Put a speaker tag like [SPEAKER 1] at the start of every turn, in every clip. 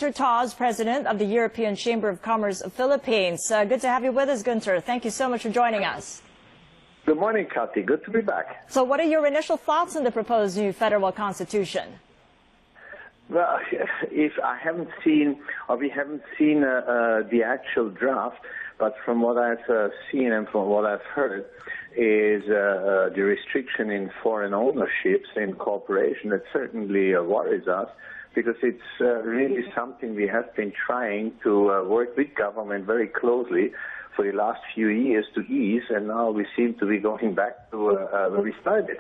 [SPEAKER 1] Gunter Taws, President of the European Chamber of Commerce of Philippines. Good to have you with us, Gunter. Thank you so much for joining us.
[SPEAKER 2] Good morning, Kathy. Good to be back.
[SPEAKER 1] So what are your initial thoughts on the proposed new federal constitution?
[SPEAKER 2] Well, if I haven't seen, or we haven't seen the actual draft, but from what I've seen and from what I've heard, is the restriction in foreign ownerships in corporation that certainly worries us, because it's really something we have been trying to work with government very closely for the last few years to ease, and now we seem to be going back to where we started.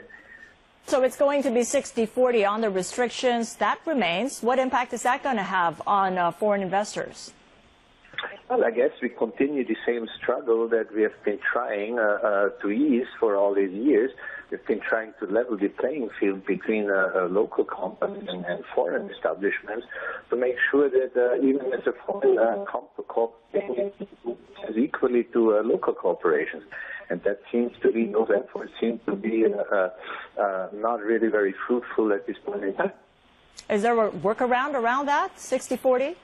[SPEAKER 1] So it's going to be 60-40 on the restrictions. That remains. What impact is that going to have on foreign investors?
[SPEAKER 2] Well, I guess we continue the same struggle that we have been trying to ease for all these years. We've been trying to level the playing field between local companies and foreign establishments to make sure that even as a foreign corporation is equally to local corporations. And that seems to be, those efforts seem to be not really very fruitful at this point in time.
[SPEAKER 1] Is there a workaround around that, 60-40?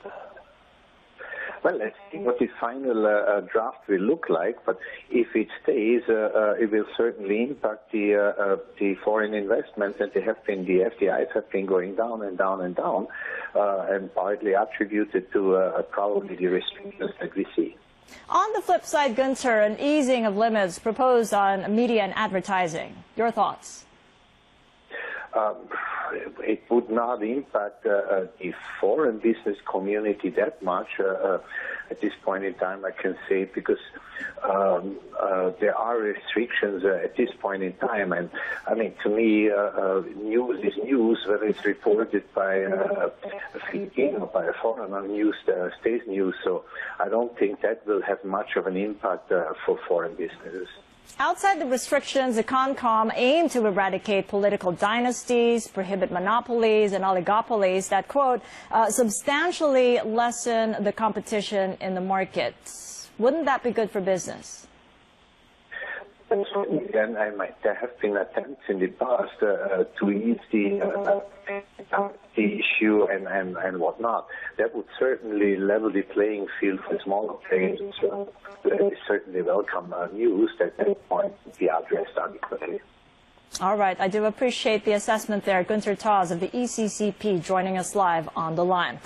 [SPEAKER 2] Well, let's see what the final draft will look like, but if it stays, it will certainly impact the foreign investments, and the FDIs have been going down and down and down, and partly attributed to probably the restrictions that we see.
[SPEAKER 1] On the flip side, Gunter, an easing of limits proposed on media and advertising. Your thoughts?
[SPEAKER 2] It would not impact the foreign business community that much at this point in time, I can say, because there are restrictions at this point in time. And I mean, to me, news is news, whether it's reported by a Filipino or by a foreigner. News stays news. So I don't think that will have much of an impact for foreign businesses.
[SPEAKER 1] Outside the restrictions, the CONCOM aimed to eradicate political dynasties, prohibit monopolies and oligopolies that, quote, substantially lessen the competition in the markets. Wouldn't that be good for business?
[SPEAKER 2] And there have been attempts in the past to ease the issue and whatnot. That would certainly level the playing field for smaller players. So that is certainly welcome news that point be addressed adequately.
[SPEAKER 1] All right. I do appreciate the assessment there. Gunter Taws of the ECCP joining us live on the line.